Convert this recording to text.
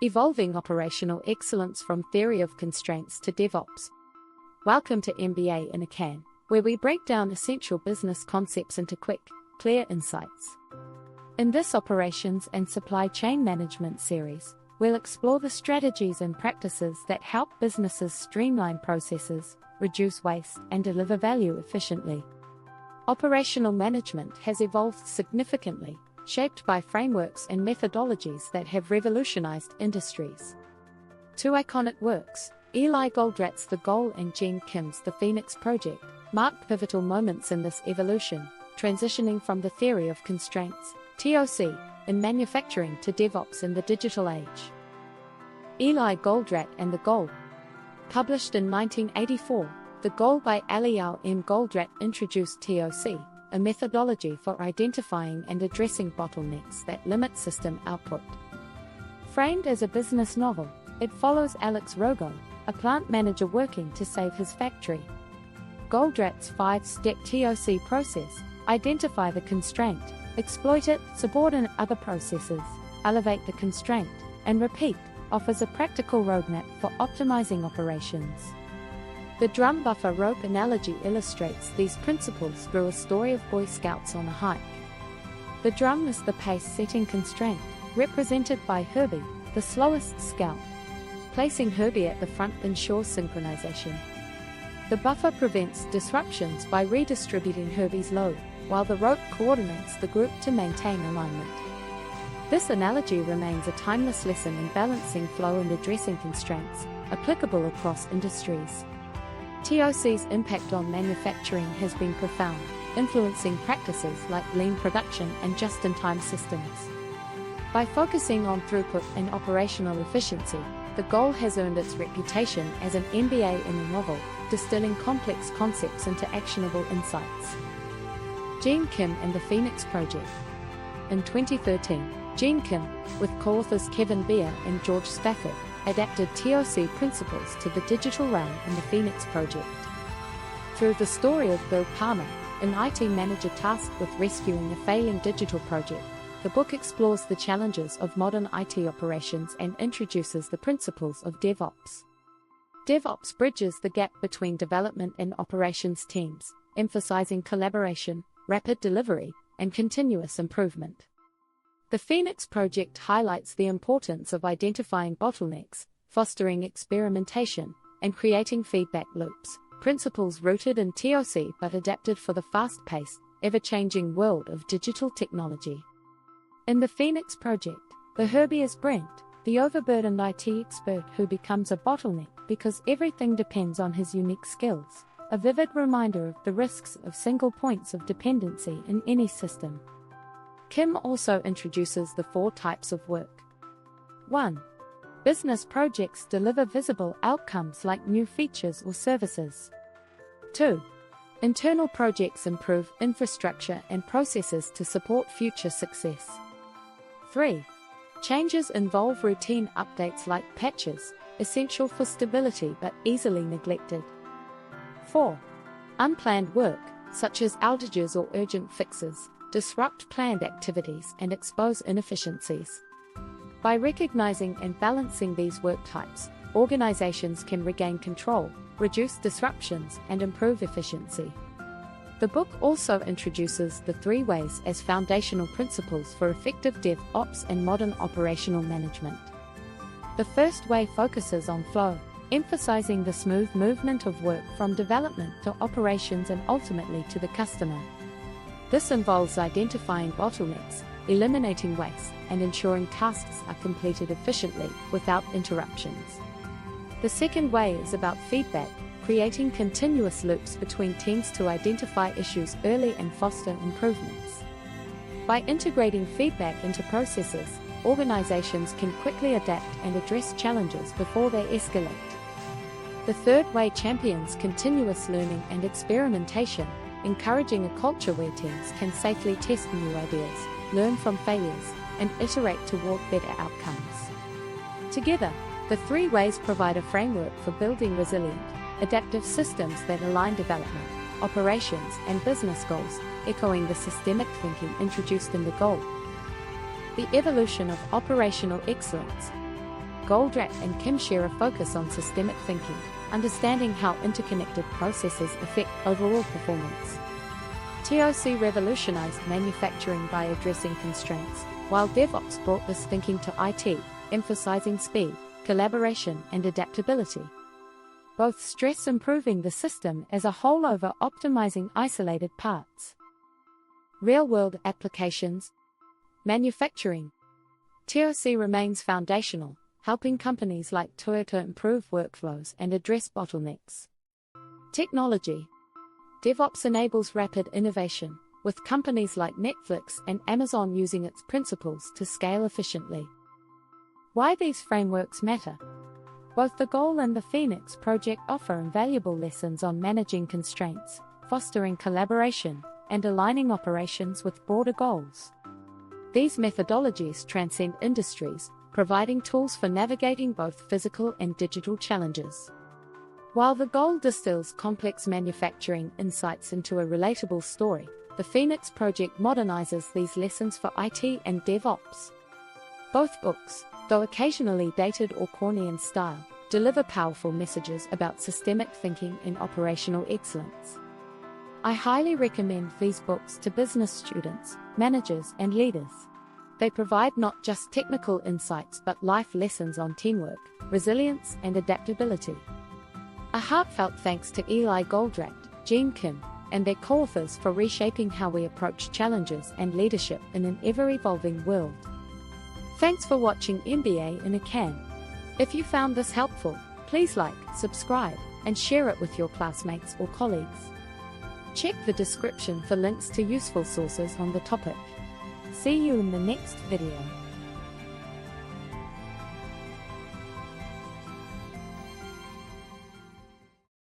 Evolving Operational Excellence from Theory of Constraints to DevOps. Welcome to MBA in a Can, where we break down essential business concepts into quick, clear insights. In this Operations and Supply Chain Management series, we'll explore the strategies and practices that help businesses streamline processes, reduce waste, and deliver value efficiently. Operational management has evolved significantly, shaped by frameworks and methodologies that have revolutionized industries. Two iconic works, Eli Goldratt's The Goal and Gene Kim's The Phoenix Project, marked pivotal moments in this evolution, transitioning from the theory of constraints, TOC, in manufacturing to DevOps in the digital age. Eli Goldratt and The Goal. Published in 1984, The Goal by Eliyahu M. Goldratt introduced TOC, a methodology for identifying and addressing bottlenecks that limit system output. Framed as a business novel, it follows Alex Rogo, a plant manager working to save his factory. Goldratt's 5-step TOC process: identify the constraint, exploit it, subordinate other processes, elevate the constraint, and repeat, offers a practical roadmap for optimizing operations. The drum buffer rope analogy illustrates these principles through a story of Boy Scouts on a hike. The drum is the pace-setting constraint, represented by Herbie, the slowest scout. Placing Herbie at the front ensures synchronization. The buffer prevents disruptions by redistributing Herbie's load, while the rope coordinates the group to maintain alignment. This analogy remains a timeless lesson in balancing flow and addressing constraints, applicable across industries. TOC's impact on manufacturing has been profound, influencing practices like lean production and just-in-time systems. By focusing on throughput and operational efficiency, The Goal has earned its reputation as an MBA in a novel, distilling complex concepts into actionable insights. Gene Kim and the Phoenix Project. In 2013, Gene Kim, with co-authors Kevin Beer and George Spafford, adapted TOC principles to the digital realm in the Phoenix Project. Through the story of Bill Palmer, an IT manager tasked with rescuing a failing digital project, the book explores the challenges of modern IT operations and introduces the principles of DevOps. DevOps bridges the gap between development and operations teams, emphasizing collaboration, rapid delivery, and continuous improvement. The Phoenix Project highlights the importance of identifying bottlenecks, fostering experimentation, and creating feedback loops, principles rooted in TOC but adapted for the fast-paced, ever-changing world of digital technology. In the Phoenix Project, the Herbie is Brent, the overburdened IT expert who becomes a bottleneck because everything depends on his unique skills, a vivid reminder of the risks of single points of dependency in any system. Kim also introduces the 4 types of work. 1. Business projects deliver visible outcomes like new features or services. 2. Internal projects improve infrastructure and processes to support future success. 3. Changes involve routine updates like patches, essential for stability but easily neglected. 4. Unplanned work, such as outages or urgent fixes, disrupt planned activities and expose inefficiencies. By recognizing and balancing these work types, organizations can regain control, reduce disruptions, and improve efficiency. The book also introduces the 3 ways as foundational principles for effective DevOps and modern operational management. The first way focuses on flow, emphasizing the smooth movement of work from development to operations and ultimately to the customer. This involves identifying bottlenecks, eliminating waste, and ensuring tasks are completed efficiently without interruptions. The second way is about feedback, creating continuous loops between teams to identify issues early and foster improvements. By integrating feedback into processes, organizations can quickly adapt and address challenges before they escalate. The third way champions continuous learning and experimentation, encouraging a culture where teams can safely test new ideas, learn from failures, and iterate toward better outcomes. Together, the 3 ways provide a framework for building resilient, adaptive systems that align development, operations, and business goals, echoing the systemic thinking introduced in The Goal. The evolution of operational excellence. Goldratt and Kim share a focus on systemic thinking, understanding how interconnected processes affect overall performance. TOC revolutionized manufacturing by addressing constraints, while DevOps brought this thinking to IT, emphasizing speed, collaboration, and adaptability. Both stress improving the system as a whole over optimizing isolated parts. Real-world applications. Manufacturing. TOC remains foundational, helping companies like Toyota improve workflows and address bottlenecks. Technology. DevOps enables rapid innovation, with companies like Netflix and Amazon using its principles to scale efficiently. Why these frameworks matter? Both the Goal and the Phoenix project offer invaluable lessons on managing constraints, fostering collaboration, and aligning operations with broader goals. These methodologies transcend industries, providing tools for navigating both physical and digital challenges. While the Goal distills complex manufacturing insights into a relatable story, the Phoenix project modernizes these lessons for IT and DevOps. Both books, though occasionally dated or corny in style, deliver powerful messages about systemic thinking and operational excellence. I highly recommend these books to business students, managers, and leaders. They provide not just technical insights but life lessons on teamwork, resilience, and adaptability. A heartfelt thanks to Eli Goldratt, Jean Kim, and their co-authors for reshaping how we approach challenges and leadership in an ever-evolving world. Thanks for watching MBA in a Can. If you found this helpful, please like, subscribe, and share it with your classmates or colleagues. Check the description for links to useful sources on the topic. See you in the next video.